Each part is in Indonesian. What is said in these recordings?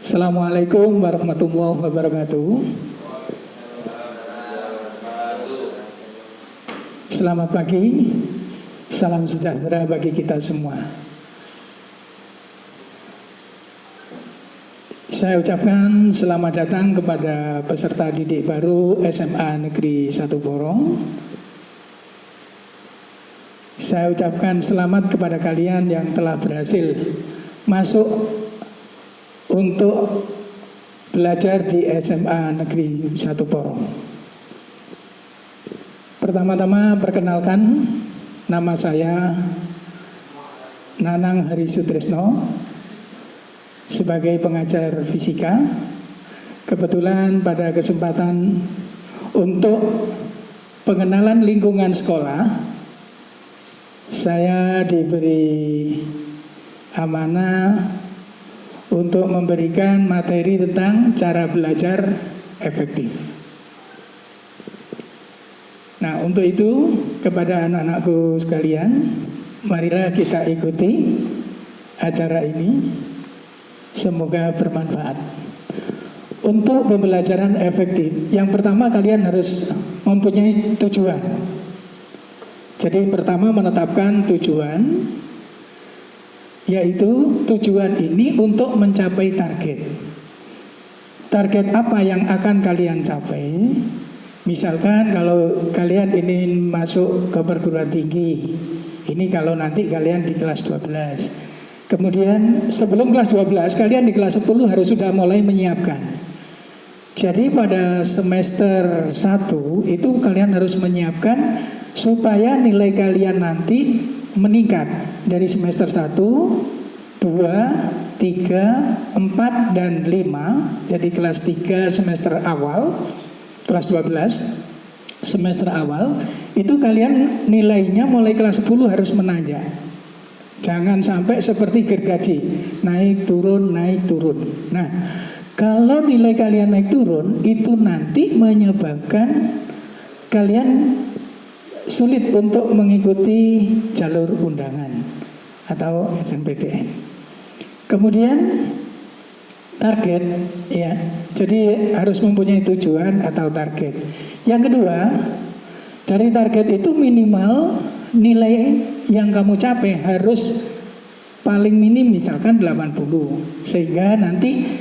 Assalamualaikum warahmatullahi wabarakatuh. Selamat pagi, salam sejahtera bagi kita semua. Saya ucapkan selamat datang kepada peserta didik baru SMA Negeri 1 Porong. Saya ucapkan selamat kepada kalian yang telah berhasil masuk untuk belajar di SMA Negeri 1 Porong. Pertama-tama perkenalkan, nama saya Nanang Hari Sutrisno sebagai pengajar fisika. Kebetulan pada kesempatan untuk pengenalan lingkungan sekolah, saya diberi amanah untuk memberikan materi tentang cara belajar efektif. Nah, untuk itu kepada anak-anakku sekalian, marilah kita ikuti acara ini. Semoga bermanfaat. Untuk pembelajaran efektif, yang pertama kalian harus mempunyai tujuan. Jadi pertama menetapkan tujuan, yaitu tujuan ini untuk mencapai target. Target apa yang akan kalian capai? Misalkan kalau kalian ingin masuk ke perguruan tinggi, ini kalau nanti kalian di kelas 12. Kemudian sebelum kelas 12, kalian di kelas 10 harus sudah mulai menyiapkan. Jadi pada semester 1 itu kalian harus menyiapkan supaya nilai kalian nanti meningkat dari semester 1, 2, 3, 4, dan 5. Jadi kelas 3 semester awal, kelas 12 semester awal, itu kalian nilainya mulai kelas 10 harus menanjak. Jangan sampai seperti gergaji, naik turun, naik turun. Nah, kalau nilai kalian naik turun, itu nanti menyebabkan kalian sulit untuk mengikuti jalur undangan atau SNPTN. Kemudian target, ya, jadi harus mempunyai tujuan atau target. Yang kedua, dari target itu minimal nilai yang kamu capai harus paling minim misalkan 80, sehingga nanti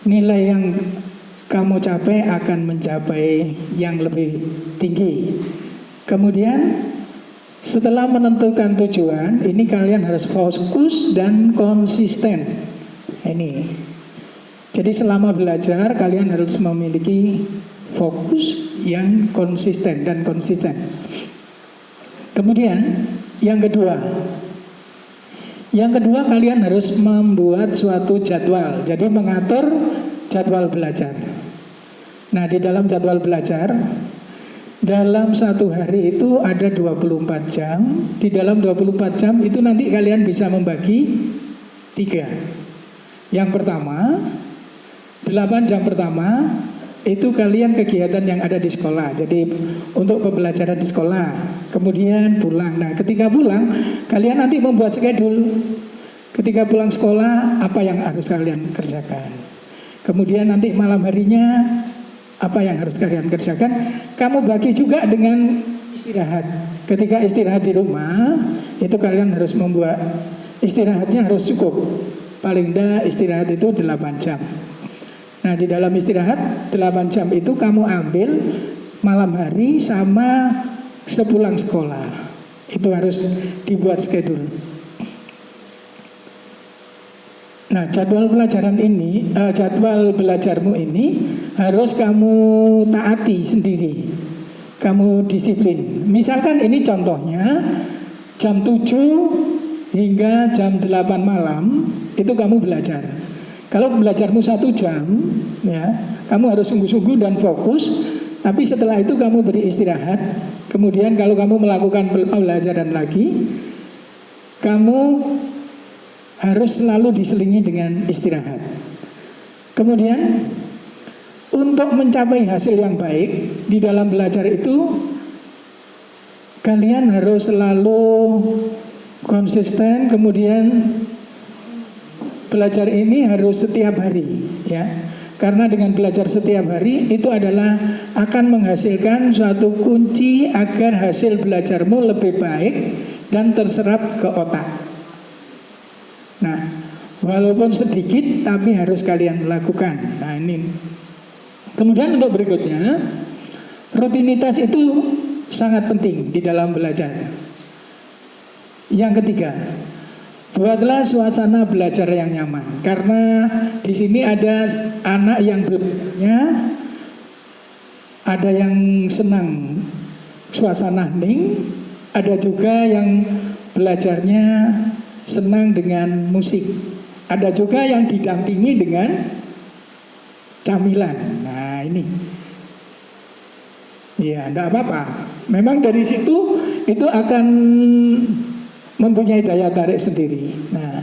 nilai yang kamu capai akan mencapai yang lebih tinggi. Kemudian setelah menentukan tujuan, ini kalian harus fokus dan konsisten. Ini. Jadi selama belajar kalian harus memiliki fokus yang konsisten dan konsisten. Kemudian yang kedua kalian harus membuat suatu jadwal. Jadi mengatur jadwal belajar. Nah, di dalam jadwal belajar, dalam satu hari itu ada 24 jam. Di dalam 24 jam itu nanti kalian bisa membagi 3. Yang pertama, 8 jam pertama itu kalian kegiatan yang ada di sekolah. Jadi untuk pembelajaran di sekolah. Kemudian pulang. Nah, ketika pulang kalian nanti membuat schedule. Ketika pulang sekolah apa yang harus kalian kerjakan. Kemudian nanti malam harinya apa yang harus kalian kerjakan. Kamu bagi juga dengan istirahat. Ketika istirahat di rumah, itu kalian harus membuat istirahatnya harus cukup. Paling tidak istirahat itu 8 jam. Nah, di dalam istirahat 8 jam itu kamu ambil malam hari sama sepulang sekolah. Itu harus dibuat schedule. Nah, jadwal pelajaran ini, jadwal belajarmu ini harus kamu taati sendiri. Kamu disiplin. Misalkan ini contohnya jam 7 hingga jam 8 malam itu kamu belajar. Kalau belajarmu 1 jam, ya, kamu harus sungguh-sungguh dan fokus. Tapi setelah itu kamu beri istirahat. Kemudian kalau kamu melakukan pembelajaran lagi, kamu harus selalu diselingi dengan istirahat. Kemudian untuk mencapai hasil yang baik di dalam belajar itu, kalian harus selalu konsisten, kemudian belajar ini harus setiap hari, ya. Karena dengan belajar setiap hari itu adalah akan menghasilkan suatu kunci agar hasil belajarmu lebih baik dan terserap ke otak. Nah, walaupun sedikit tapi harus kalian melakukan. Nah, ini. Kemudian untuk berikutnya, rutinitas itu sangat penting di dalam belajar. Yang ketiga, buatlah suasana belajar yang nyaman. Karena di sini ada anak yang belajarnya, ada yang senang suasana hening, ada juga yang belajarnya senang dengan musik, ada juga yang didampingi dengan camilan. Nah ini, ya tidak apa-apa. Memang dari situ itu akan mempunyai daya tarik sendiri. Nah,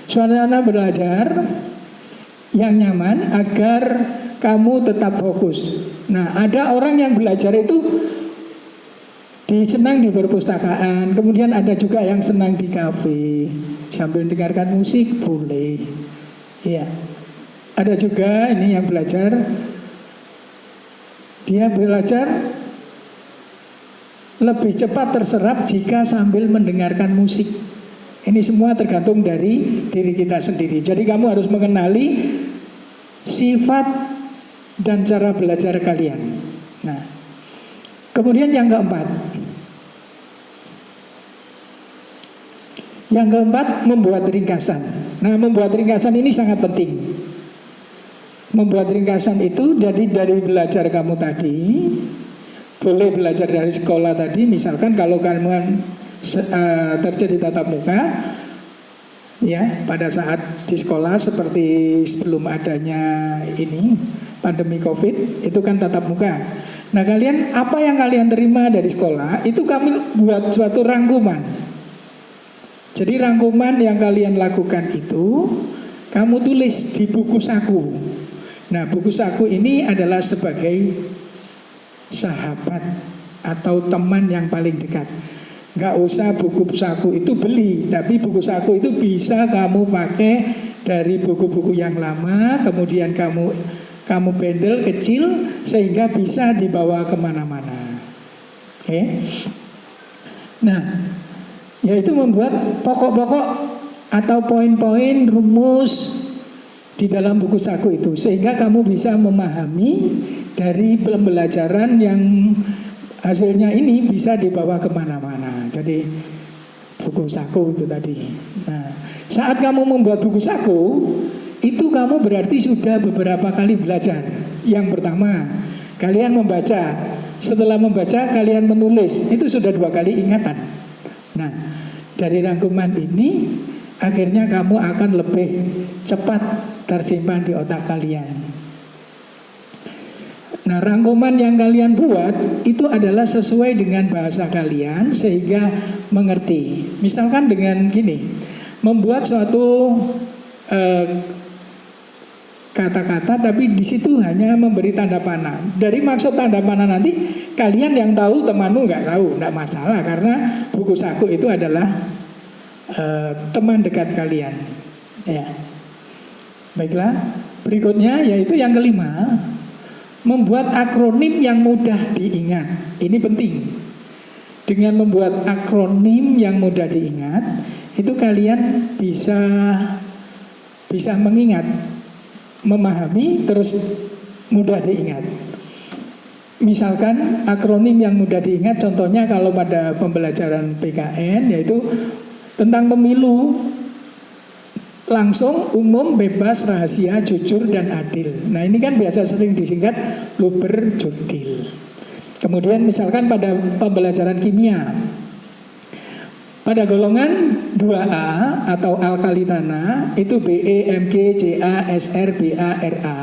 suasana belajar yang nyaman agar kamu tetap fokus. Nah, ada orang yang belajar itu senang di perpustakaan, kemudian ada juga yang senang di kafe sambil mendengarkan musik, boleh. Iya. Ada juga ini yang belajar, dia belajar lebih cepat terserap jika sambil mendengarkan musik. Ini semua tergantung dari diri kita sendiri. Jadi kamu harus mengenali sifat dan cara belajar kalian. Nah, kemudian yang keempat. Yang keempat, membuat ringkasan. Nah, membuat ringkasan ini sangat penting. Membuat ringkasan itu dari belajar kamu tadi. Boleh belajar dari sekolah tadi, misalkan kalau kamu terjadi tatap muka, ya pada saat di sekolah seperti sebelum adanya ini pandemi COVID, itu kan tatap muka. Nah kalian, apa yang kalian terima dari sekolah itu kami buat suatu rangkuman. Jadi rangkuman yang kalian lakukan itu kamu tulis di buku saku. Nah buku saku ini adalah sebagai sahabat atau teman yang paling dekat. Gak usah buku saku itu beli, tapi buku saku itu bisa kamu pakai dari buku-buku yang lama, kemudian kamu bendel kecil sehingga bisa dibawa kemana-mana. Oke? Nah, yaitu membuat pokok-pokok atau poin-poin rumus di dalam buku saku itu sehingga kamu bisa memahami dari pembelajaran yang hasilnya ini bisa dibawa kemana-mana. Jadi buku saku itu tadi. Nah, saat kamu membuat buku saku itu kamu berarti sudah beberapa kali belajar. Yang pertama, kalian membaca. Setelah membaca kalian menulis. Itu sudah 2 kali ingatan. Nah, dari rangkuman ini akhirnya kamu akan lebih cepat tersimpan di otak kalian. Nah, rangkuman yang kalian buat itu adalah sesuai dengan bahasa kalian sehingga mengerti. Misalkan dengan gini, membuat suatu kata-kata tapi di situ hanya memberi tanda panah. Dari maksud tanda panah nanti kalian yang tahu, temanmu nggak tahu, nggak masalah karena buku saku itu adalah teman dekat kalian. Ya, baiklah. Berikutnya yaitu yang kelima. Membuat akronim yang mudah diingat. Ini penting. Dengan membuat akronim yang mudah diingat, itu kalian bisa mengingat, memahami, terus mudah diingat. Misalkan akronim yang mudah diingat, contohnya kalau pada pembelajaran PKN, yaitu tentang pemilu. Langsung, umum, bebas, rahasia, jujur, dan adil. Nah ini kan biasa sering disingkat luber, jurdil. Kemudian misalkan pada pembelajaran kimia, pada golongan 2A atau alkali tanah itu Be, Mg, Ca, Sr, Ba, Ra.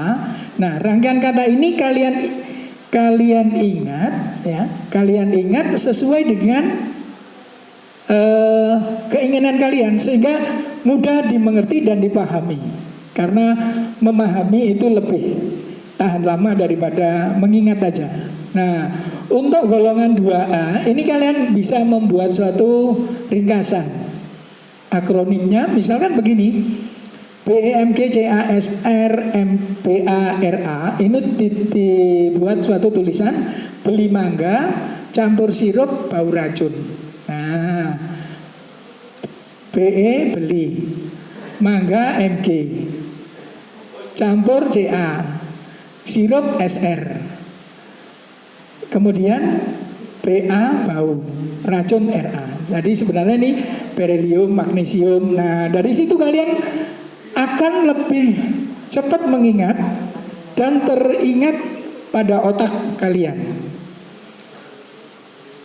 Nah rangkaian kata ini kalian ingat, ya, kalian ingat sesuai dengan keinginan kalian sehingga mudah dimengerti dan dipahami. Karena memahami itu lebih tahan lama daripada mengingat aja. Nah, untuk golongan 2A ini kalian bisa membuat suatu ringkasan. Akronimnya misalkan begini. BEMG CASR MBARA ini dibuat suatu tulisan beli mangga campur sirup bau racun. Nah, BE beli, mangga MG, campur CA, sirup SR. Kemudian BA bau, racun RA. Jadi sebenarnya ini berelium, magnesium. Nah, dari situ kalian akan lebih cepat mengingat dan teringat pada otak kalian.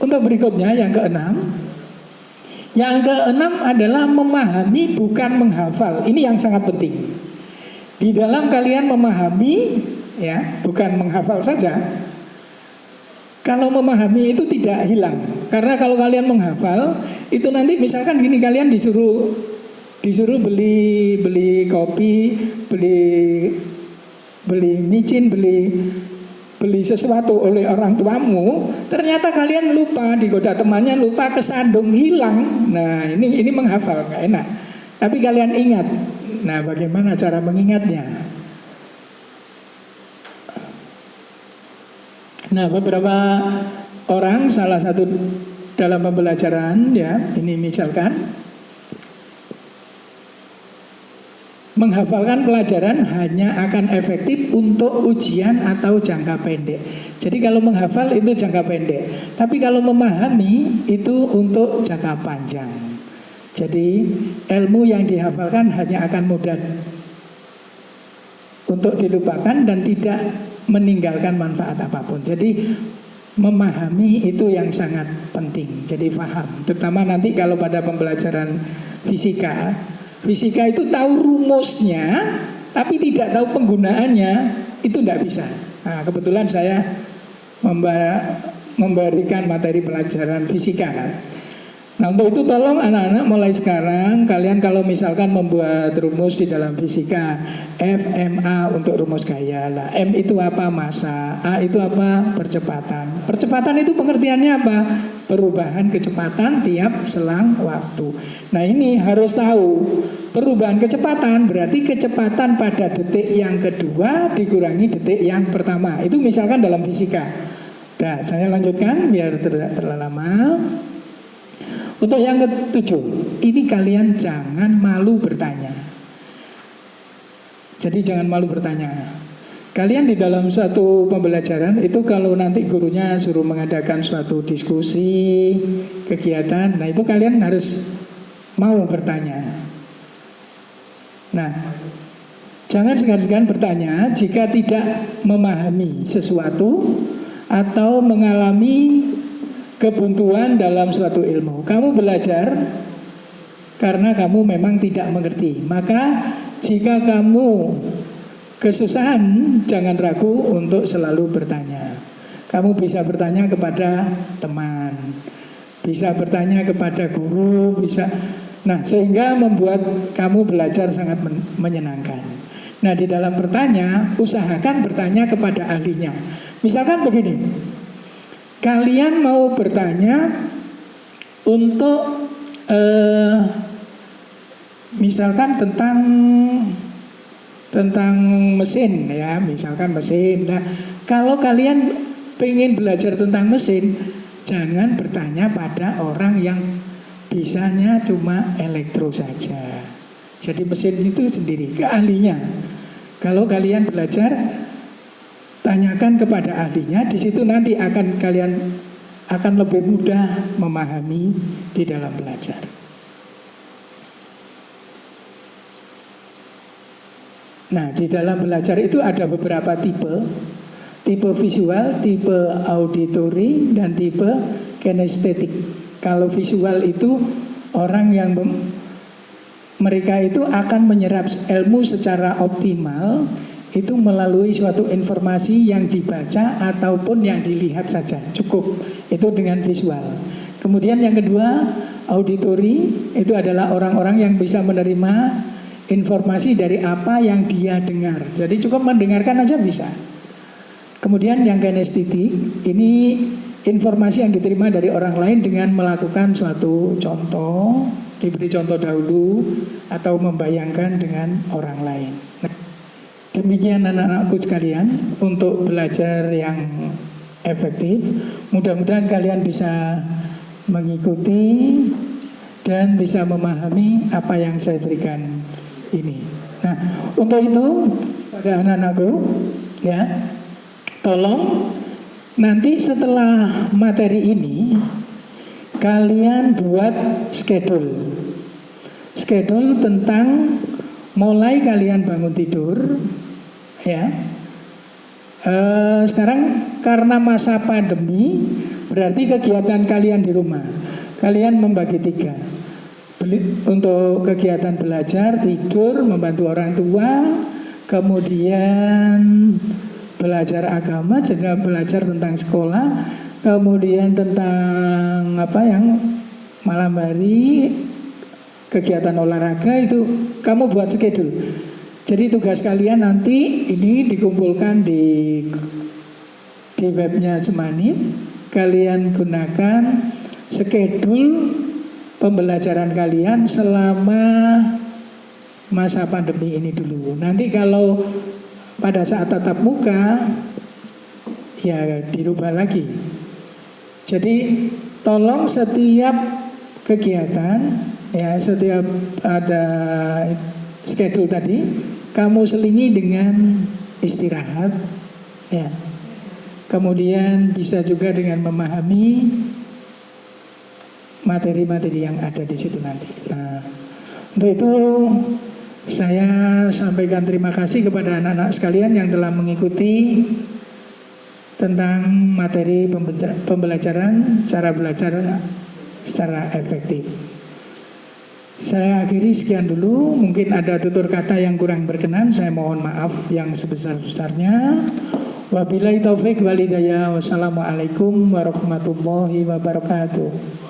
Untuk berikutnya yang keenam. Yang keenam adalah memahami bukan menghafal. Ini yang sangat penting. Di dalam kalian memahami, ya, bukan menghafal saja. Kalau memahami itu tidak hilang. Karena kalau kalian menghafal, itu nanti misalkan gini, kalian disuruh beli kopi, beli micin, beli sesuatu oleh orang tuamu, ternyata kalian lupa, digoda temannya lupa, kesandung, hilang. Nah, ini menghafal, nggak enak. Tapi kalian ingat. Nah, bagaimana cara mengingatnya? Nah, beberapa orang, salah satu dalam pembelajaran, ya, ini misalkan menghafalkan pelajaran hanya akan efektif untuk ujian atau jangka pendek. Jadi kalau menghafal itu jangka pendek, tapi kalau memahami itu untuk jangka panjang. Jadi ilmu yang dihafalkan hanya akan mudah untuk dilupakan dan tidak meninggalkan manfaat apapun. Jadi memahami itu yang sangat penting. Jadi paham, terutama nanti kalau pada pembelajaran fisika. Fisika itu tahu rumusnya, tapi tidak tahu penggunaannya, itu tidak bisa. Nah, kebetulan saya memberikan materi pelajaran fisika kan. Nah, untuk itu tolong anak-anak mulai sekarang kalian kalau misalkan membuat rumus di dalam fisika, FMA untuk rumus gaya lah. M itu apa? Massa. A itu apa? Percepatan. Percepatan itu pengertiannya apa? Perubahan kecepatan tiap selang waktu. Nah, ini harus tahu. Perubahan kecepatan berarti kecepatan pada detik yang kedua dikurangi detik yang pertama. Itu misalkan dalam fisika. Nah, saya lanjutkan biar tidak terlalu lama. Untuk yang ketujuh, ini kalian jangan malu bertanya. Jadi jangan malu bertanya. Kalian di dalam suatu pembelajaran itu kalau nanti gurunya suruh mengadakan suatu diskusi, kegiatan, nah itu kalian harus mau bertanya. Nah, jangan segan-segan bertanya jika tidak memahami sesuatu atau mengalami kebuntuan dalam suatu ilmu. Kamu belajar karena kamu memang tidak mengerti. Maka jika kamu kesusahan, jangan ragu untuk selalu bertanya. Kamu bisa bertanya kepada teman, bisa bertanya kepada guru, bisa. Nah, sehingga membuat kamu belajar sangat menyenangkan. Nah, di dalam bertanya, usahakan bertanya kepada ahlinya. Misalkan begini, kalian mau bertanya untuk misalkan tentang mesin, ya, misalkan mesin. Nah, kalau kalian pengen belajar tentang mesin, jangan bertanya pada orang yang bisanya cuma elektro saja. Jadi mesin itu sendiri ke ahlinya. Kalau kalian belajar, tanyakan kepada ahlinya. Di situ nanti kalian akan lebih mudah memahami di dalam belajar. Nah, di dalam belajar itu ada beberapa tipe visual, tipe auditory, dan tipe kinestetik. Kalau visual itu orang yang mereka itu akan menyerap ilmu secara optimal itu melalui suatu informasi yang dibaca ataupun yang dilihat saja, cukup itu dengan visual. Kemudian yang kedua, auditory, itu adalah orang-orang yang bisa menerima informasi dari apa yang dia dengar. Jadi cukup mendengarkan aja bisa. Kemudian yang kinestetik, ini informasi yang diterima dari orang lain dengan melakukan suatu contoh, diberi contoh dahulu atau membayangkan dengan orang lain. Nah, demikian anak-anakku sekalian untuk belajar yang efektif. Mudah-mudahan kalian bisa mengikuti dan bisa memahami apa yang saya berikan ini. Nah, untuk itu pada anak-anakku ya, tolong nanti setelah materi ini kalian buat schedule tentang mulai kalian bangun tidur ya. Sekarang karena masa pandemi berarti kegiatan kalian di rumah kalian membagi 3 untuk kegiatan belajar, tidur, membantu orang tua, kemudian belajar agama, juga belajar tentang sekolah, kemudian tentang apa yang malam hari kegiatan olahraga itu kamu buat schedule. Jadi tugas kalian nanti ini dikumpulkan di webnya Semanip. Kalian gunakan schedule pembelajaran kalian selama masa pandemi ini dulu. Nanti kalau pada saat tatap muka ya dirubah lagi. Jadi tolong setiap kegiatan ya, setiap ada schedule tadi kamu selingi dengan istirahat ya. Kemudian bisa juga dengan memahami materi-materi yang ada di situ nanti. Nah, untuk itu saya sampaikan terima kasih kepada anak-anak sekalian yang telah mengikuti tentang materi pembelajaran cara belajar secara efektif. Saya akhiri sekian dulu. Mungkin ada tutur kata yang kurang berkenan, saya mohon maaf yang sebesar-besarnya. Wabillahi taufik wal hidayah. Wassalamualaikum warahmatullahi wabarakatuh.